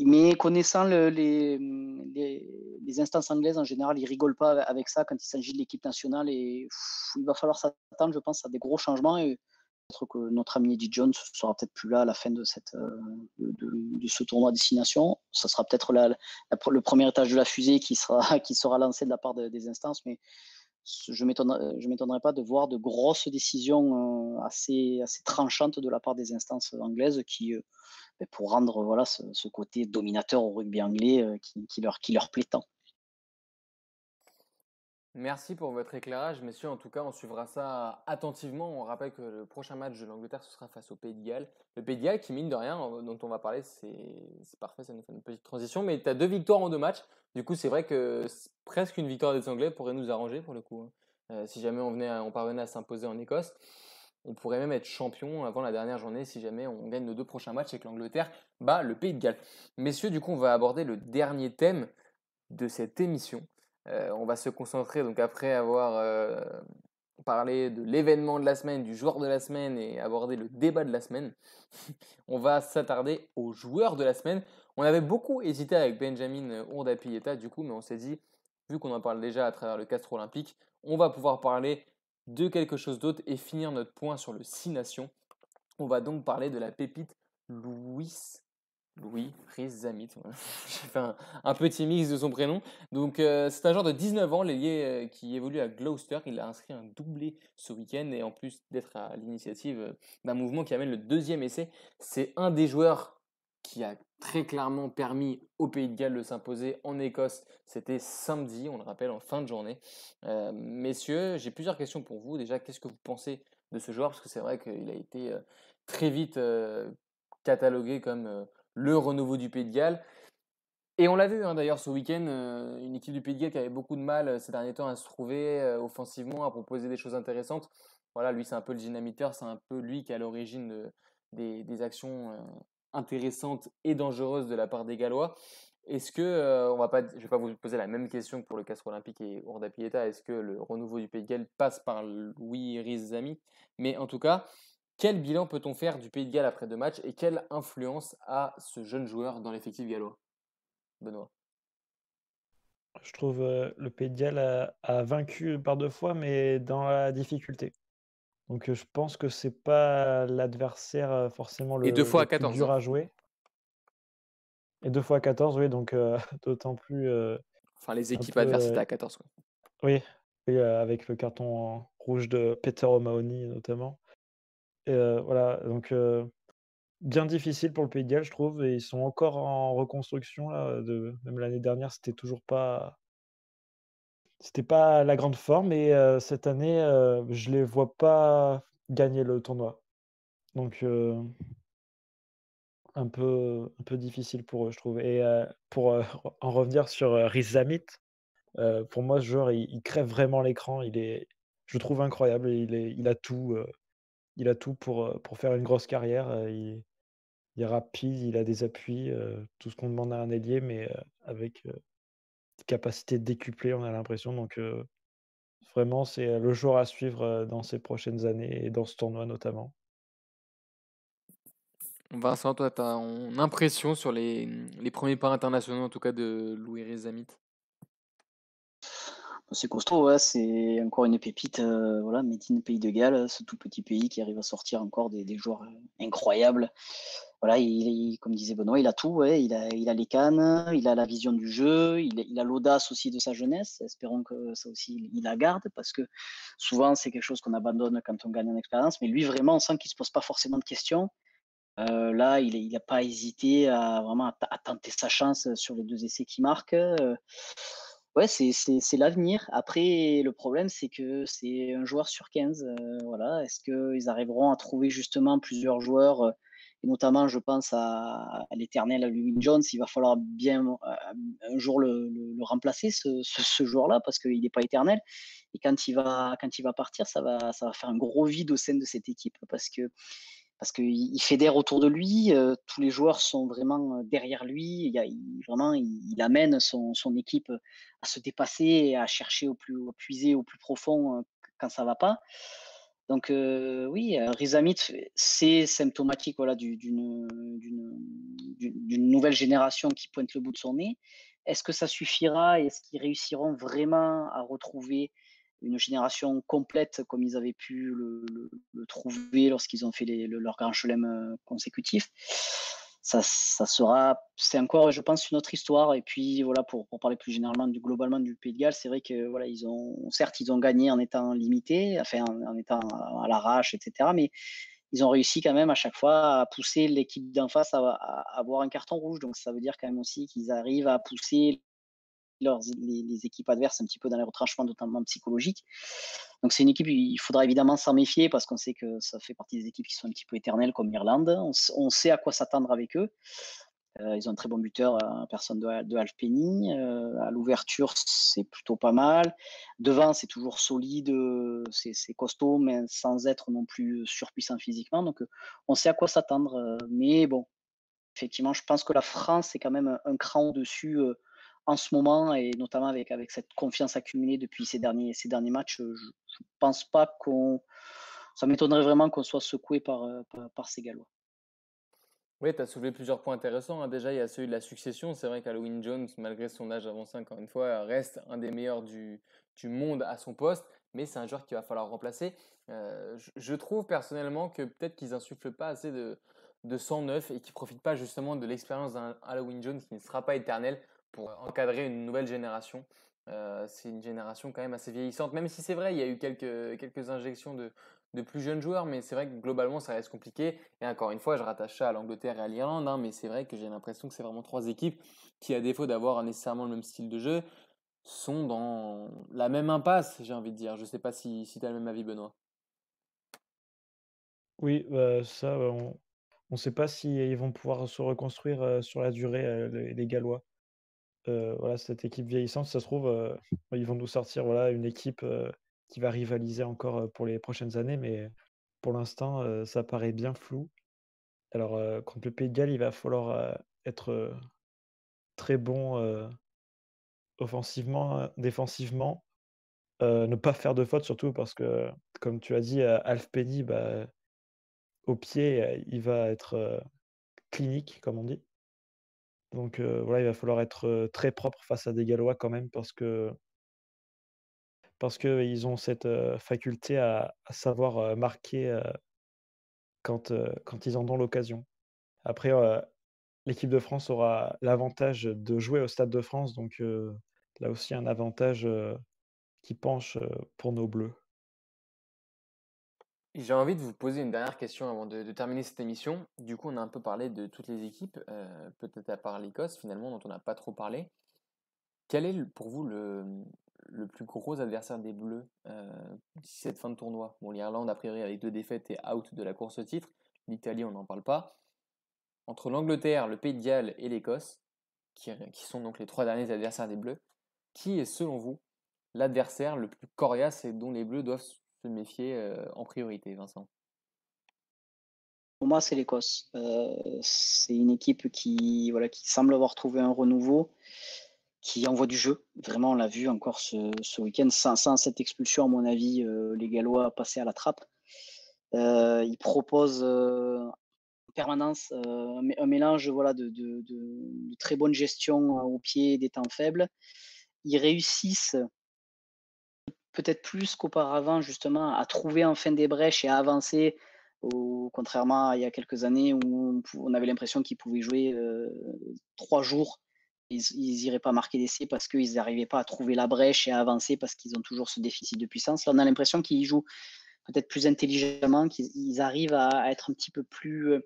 Mais connaissant les instances anglaises, en général, ils rigolent pas avec ça quand il s'agit de l'équipe nationale et il va falloir s'attendre, je pense, à des gros changements. Et peut-être que notre ami Eddie Jones sera peut-être plus là à la fin de de ce tournoi à destination. Ça sera peut-être le premier étage de la fusée qui sera, qui sera lancé de la part des instances, mais je ne m'étonnerais pas de voir de grosses décisions assez tranchantes de la part des instances anglaises pour rendre voilà, ce côté dominateur au rugby anglais qui leur plaît tant. Merci pour votre éclairage, messieurs. En tout cas, on suivra ça attentivement. On rappelle que le prochain match de l'Angleterre, ce sera face au Pays de Galles. Le Pays de Galles, qui mine de rien, dont on va parler, c'est parfait, ça nous fait une petite transition. Mais tu as 2 victoires en 2 matchs. Du coup, c'est vrai que presque une victoire des Anglais pourrait nous arranger pour le coup, hein. Si jamais on parvenait à s'imposer en Écosse, on pourrait même être champion avant la dernière journée si jamais on gagne nos 2 prochains matchs et que l'Angleterre bat le Pays de Galles. Messieurs, du coup, on va aborder le dernier thème de cette émission. On va se concentrer, donc après avoir parlé de l'événement de la semaine, du joueur de la semaine et aborder le débat de la semaine, on va s'attarder aux joueurs de la semaine. On avait beaucoup hésité avec Benjamin Ourda-Pieta du coup, mais on s'est dit, vu qu'on en parle déjà à travers le Castre Olympique, on va pouvoir parler de quelque chose d'autre et finir notre point sur le 6 Nations. On va donc parler de la pépite Louis Riz-Zamit. Voilà. J'ai fait un petit mix de son prénom. Donc, c'est un joueur de 19 ans, l'ailier qui évolue à Gloucester. Il a inscrit un doublé ce week-end et en plus d'être à l'initiative d'un mouvement qui amène le 2e essai, c'est un des joueurs qui a très clairement permis au Pays de Galles de s'imposer en Écosse. C'était samedi, on le rappelle, en fin de journée. Messieurs, j'ai plusieurs questions pour vous. Déjà, qu'est-ce que vous pensez de ce joueur? Parce que c'est vrai qu'il a été très vite catalogué comme le renouveau du Pays de Galles. Et on l'a vu d'ailleurs ce week-end, une équipe du Pays de Galles qui avait beaucoup de mal ces derniers temps à se trouver offensivement, à proposer des choses intéressantes. Voilà, lui c'est un peu le dynamiteur, c'est un peu lui qui est à l'origine des actions intéressantes et dangereuses de la part des Gallois. Est-ce que, je vais pas vous poser la même question que pour le Castre Olympique et Ourda Pieta, est-ce que le renouveau du Pays de Galles passe par Louis Riz-Zami? Mais en tout cas, quel bilan peut-on faire du Pays de Galles après 2 matchs et quelle influence a ce jeune joueur dans l'effectif gallois? Benoît. Je trouve le Pays de Galles a vaincu par 2 fois, mais dans la difficulté. Donc je pense que c'est pas l'adversaire forcément Et 2 fois le à plus 14, dur hein. à jouer. Et 2 fois à 14, oui, donc d'autant plus Enfin, les un équipes peu, adverses étaient à 14, quoi. oui, oui, avec le carton rouge de Peter O'Mahony notamment. Et voilà, donc bien difficile pour le Pays de Galles, je trouve, et ils sont encore en reconstruction là, même l'année dernière, c'était pas la grande forme et cette année, je les vois pas gagner le tournoi. Donc un peu difficile pour eux, je trouve et pour, en revenir sur, Riz-Zamit, pour moi, ce joueur, il crève vraiment l'écran. Je le trouve incroyable et il a tout pour faire une grosse carrière. Il est rapide, il a des appuis, tout ce qu'on demande à un ailier, mais avec, des capacités décuplées, on a l'impression. Donc vraiment, c'est, le joueur à suivre, dans ces prochaines années et dans ce tournoi notamment. Vincent, toi, tu as une impression sur les premiers pas internationaux, en tout cas, de Louis Riz-Zamit? C'est costaud, ouais, c'est encore une pépite, voilà, made in Pays de Galles, ce tout petit pays qui arrive à sortir encore des joueurs incroyables. Voilà, comme disait Benoît, il a tout, ouais, il a les cannes, il a la vision du jeu, il a l'audace aussi de sa jeunesse. Espérons que ça aussi, il la garde, parce que souvent, c'est quelque chose qu'on abandonne quand on gagne en expérience. Mais lui, vraiment, on sent qu'il ne se pose pas forcément de questions. Là, il n'a pas hésité à vraiment à tenter sa chance sur les 2 essais qu'il marque. Ouais, c'est l'avenir. Après, le problème, c'est que c'est un joueur sur 15. Voilà. Est-ce qu'ils arriveront à trouver justement plusieurs joueurs, et notamment, je pense à l'éternel Louis Jones. Il va falloir bien un jour le remplacer, ce joueur-là, parce qu'il n'est pas éternel. Et quand il va partir, ça va faire un gros vide au sein de cette équipe, parce qu'il fédère autour de lui, tous les joueurs sont vraiment derrière lui. Vraiment, il amène son équipe à se dépasser et à chercher à puiser au plus profond quand ça va pas. Donc oui, Rizamit, c'est symptomatique, voilà, d'une nouvelle génération qui pointe le bout de son nez. Est-ce que ça suffira? Est-ce qu'ils réussiront vraiment à retrouver une génération complète comme ils avaient pu le trouver lorsqu'ils ont fait leur grand chelem consécutif. C'est encore, je pense, une autre histoire. Et puis voilà, pour parler plus généralement globalement du Pays de Galles, c'est vrai que voilà, certes, ils ont gagné en étant limités, enfin en étant à l'arrache, etc. Mais ils ont réussi quand même à chaque fois à pousser l'équipe d'en face à avoir un carton rouge. Donc ça veut dire quand même aussi qu'ils arrivent à pousser les équipes adverses un petit peu dans les retranchements, notamment psychologiques. Donc c'est une équipe, il faudra évidemment s'en méfier parce qu'on sait que ça fait partie des équipes qui sont un petit peu éternelles comme l'Irlande. On sait à quoi s'attendre avec eux. Ils ont un très bon buteur, personne de Halfpenny. À l'ouverture, c'est plutôt pas mal. Devant, c'est toujours solide, c'est costaud, mais sans être non plus surpuissant physiquement. Donc, on sait à quoi s'attendre. Mais bon, effectivement, je pense que la France est quand même un cran au-dessus en ce moment, et notamment avec cette confiance accumulée depuis ces derniers matchs. Je ne pense pas ça m'étonnerait vraiment qu'on soit secoué par ces Gallois. Oui, tu as soulevé plusieurs points intéressants, hein. Déjà, il y a celui de la succession. C'est vrai qu'Halloween Jones, malgré son âge avancé, encore une fois, reste un des meilleurs du monde à son poste, mais c'est un joueur qu'il va falloir remplacer. Je trouve personnellement que peut-être qu'ils insufflent pas assez de sang neuf et qu'ils profitent pas justement de l'expérience d'un Halloween Jones qui ne sera pas éternel pour encadrer une nouvelle génération. C'est une génération quand même assez vieillissante, même si c'est vrai, il y a eu quelques injections de plus jeunes joueurs, mais c'est vrai que globalement, ça reste compliqué. Et encore une fois, je rattache ça à l'Angleterre et à l'Irlande, hein, mais c'est vrai que j'ai l'impression que c'est vraiment trois équipes qui, à défaut d'avoir nécessairement le même style de jeu, sont dans la même impasse, j'ai envie de dire. Je ne sais pas si tu as le même avis, Benoît. Oui, ça, on ne sait pas si ils vont pouvoir se reconstruire, sur la durée, les Gallois. Voilà, cette équipe vieillissante, ça se trouve, ils vont nous sortir, voilà, une équipe, qui va rivaliser encore, pour les prochaines années, mais pour l'instant, ça paraît bien flou. Alors, contre le Pays de Galles, il va falloir, être, très bon, offensivement, défensivement, ne pas faire de fautes surtout parce que, comme tu as dit, Halfpenny, bah, au pied, il va être, clinique, comme on dit. Donc, voilà, il va falloir être, très propre face à des Gallois quand même parce qu'ils ont cette, faculté à savoir, marquer, quand ils en ont l'occasion. Après, l'équipe de France aura l'avantage de jouer au Stade de France, donc, là aussi un avantage, qui penche, pour nos bleus. J'ai envie de vous poser une dernière question avant de terminer cette émission. Du coup, on a un peu parlé de toutes les équipes, peut-être à part l'Écosse finalement, dont on n'a pas trop parlé. Quel est pour vous le plus gros adversaire des Bleus d'ici cette fin de tournoi? Bon, l'Irlande, a priori, avec deux défaites, est out de la course au titre. L'Italie, on n'en parle pas. Entre l'Angleterre, le Pays de Galles et l'Écosse, qui sont donc les trois derniers adversaires des Bleus, qui est selon vous l'adversaire le plus coriace et dont les Bleus doivent se méfier en priorité, Vincent? Pour moi, c'est l'Écosse. C'est une équipe qui semble avoir trouvé un renouveau, qui envoie du jeu. Vraiment, on l'a vu encore ce week-end. Sans cette expulsion, à mon avis, les Gallois passaient à la trappe. Ils proposent en permanence un mélange de très bonne gestion au pied des temps faibles. Ils réussissent peut-être plus qu'auparavant, justement, à trouver enfin des brèches et à avancer, contrairement à il y a quelques années où on avait l'impression qu'ils pouvaient jouer 3 jours. Ils n'iraient pas marquer d'essai parce qu'ils n'arrivaient pas à trouver la brèche et à avancer parce qu'ils ont toujours ce déficit de puissance. Là, on a l'impression qu'ils jouent peut-être plus intelligemment, qu'ils arrivent à être un petit peu plus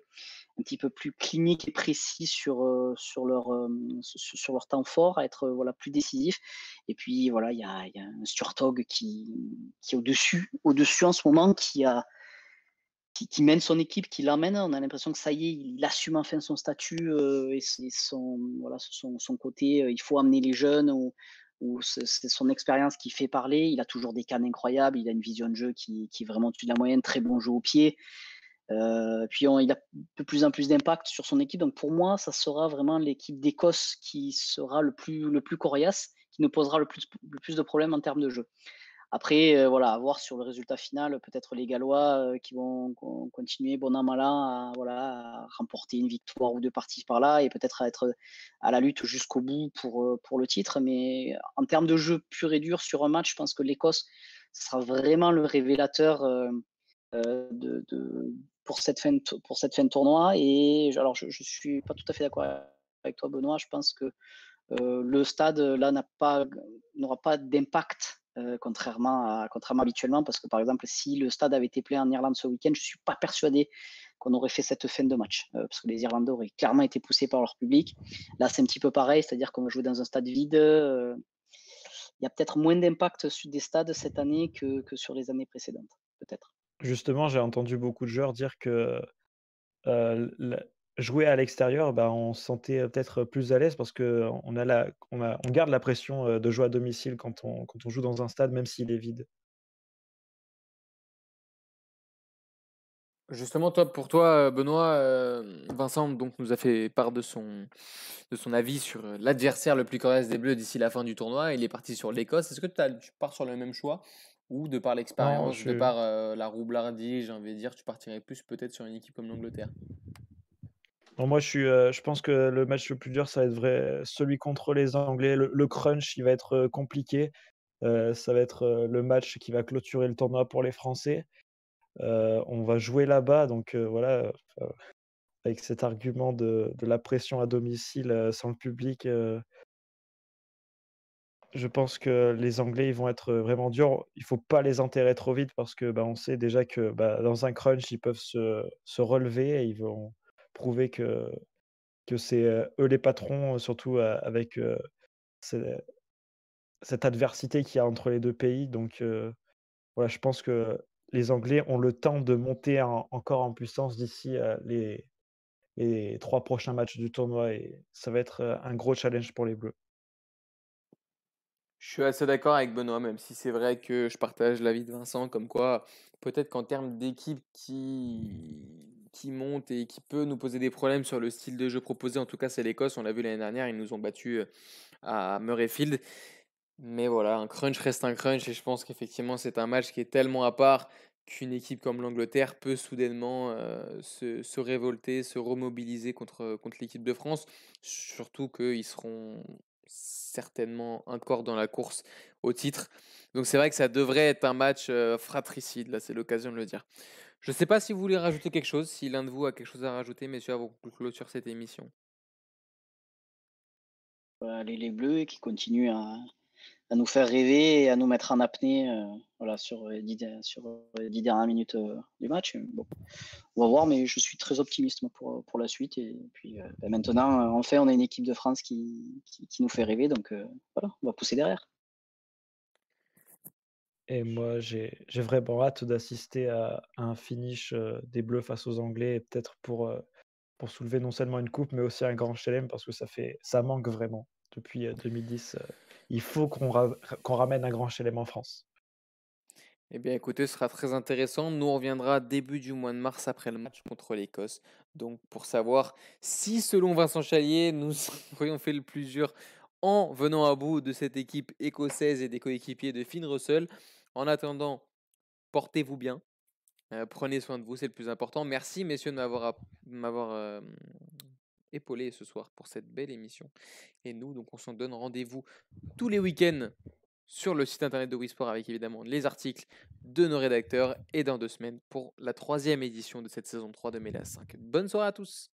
clinique et précis sur leur temps fort, à être voilà, plus décisif. Et puis voilà, il y a un Sturtog qui est au-dessus en ce moment, qui mène son équipe, qui l'emmène. On a l'impression que ça y est, il assume enfin son statut et son côté. Il faut amener les jeunes ou c'est son expérience qui fait parler. Il a toujours des cannes incroyables, il a une vision de jeu qui est vraiment au-dessus de la moyenne, très bon jeu au pied. Puis il a de plus en plus d'impact sur son équipe. Donc pour moi, ça sera vraiment l'équipe d'Écosse qui sera le plus coriace, qui nous posera le plus de problèmes en termes de jeu. Après, voilà, à voir sur le résultat final, peut-être les Gallois qui vont continuer bon an mal an à remporter une victoire ou deux parties par là et peut-être à être à la lutte jusqu'au bout pour le titre. Mais en termes de jeu pur et dur sur un match, je pense que l'Écosse Ce sera vraiment le révélateur pour cette fin de tournoi. Et alors, je ne suis pas tout à fait d'accord avec toi, Benoît. Je pense que le stade, là, n'aura pas d'impact, contrairement habituellement, parce que, par exemple, si le stade avait été plein en Irlande ce week-end, je ne suis pas persuadé qu'on aurait fait cette fin de match, parce que les Irlandais auraient clairement été poussés par leur public. Là, c'est un petit peu pareil, c'est-à-dire qu'on va jouer dans un stade vide. Il y a peut-être moins d'impact sur des stades cette année que sur les années précédentes, peut-être. Justement, j'ai entendu beaucoup de joueurs dire que, la jouer à l'extérieur, bah, on se sentait, peut-être plus à l'aise parce qu'on garde la pression, de jouer à domicile quand on joue dans un stade, même s'il est vide. Justement, pour toi, Benoît, Vincent donc nous a fait part de son avis sur l'adversaire le plus coriace des Bleus d'ici la fin du tournoi. Il est parti sur l'Écosse. Est-ce que tu pars sur le même choix ou de par Non, l'expérience, de je par la roublardise, j'ai envie de dire, tu partirais plus peut-être sur une équipe comme l'Angleterre? non, moi, je pense que le match le plus dur, ça va être celui contre les Anglais. Le crunch, il va être, compliqué. Ça va être, le match qui va clôturer le tournoi pour les Français. On va jouer là-bas, donc voilà, avec cet argument de la pression à domicile, sans le public, je pense que les Anglais, ils vont être vraiment durs. Il faut pas les enterrer trop vite parce que, bah, on sait déjà que, bah, dans un crunch, ils peuvent se relever et ils vont prouver que c'est, eux les patrons, surtout, avec, ce cette adversité qu'il y a entre les 2 pays. Donc voilà, je pense que les Anglais ont le temps de monter encore en puissance d'ici, les 3 prochains matchs du tournoi et ça va être, un gros challenge pour les Bleus. Je suis assez d'accord avec Benoît, même si c'est vrai que je partage l'avis de Vincent, comme quoi peut-être qu'en termes d'équipe qui monte et qui peut nous poser des problèmes sur le style de jeu proposé, en tout cas c'est l'Écosse, on l'a vu l'année dernière, ils nous ont battus à Murrayfield. Mais voilà, un crunch reste un crunch et je pense qu'effectivement c'est un match qui est tellement à part qu'une équipe comme l'Angleterre peut soudainement se révolter, se remobiliser contre l'équipe de France. Surtout qu'ils seront certainement encore dans la course au titre. Donc c'est vrai que ça devrait être un match fratricide, là c'est l'occasion de le dire. Je ne sais pas si vous voulez rajouter quelque chose, si l'un de vous a quelque chose à rajouter, messieurs, avant qu'on clôture cette émission. Les Bleus qui continuent à nous faire rêver et à nous mettre en apnée, voilà, sur les 10 dernières minutes du match. Bon, on va voir, mais je suis très optimiste moi, pour la suite. Et puis maintenant, enfin, on a une équipe de France qui nous fait rêver, donc voilà, on va pousser derrière. Et moi, j'ai vraiment hâte d'assister à un finish, des Bleus face aux Anglais et peut-être pour soulever non seulement une coupe, mais aussi un grand chelem parce que ça manque vraiment depuis, 2010, il faut qu'on ramène un grand chelem en France. Eh bien, écoutez, ce sera très intéressant. Nous, on reviendra début du mois de mars après le match contre l'Écosse. Donc, pour savoir si, selon Vincent Chalier, nous aurions fait le plus dur en venant à bout de cette équipe écossaise et des coéquipiers de Finn Russell. En attendant, portez-vous bien. Prenez soin de vous, c'est le plus important. Merci, messieurs, de m'avoir épaulé ce soir pour cette belle émission. Et nous, donc, on s'en donne rendez-vous tous les week-ends sur le site internet de Wisport avec évidemment les articles de nos rédacteurs et dans 2 semaines pour la 3e édition de cette saison 3 de Mélas 5. Bonne soirée à tous!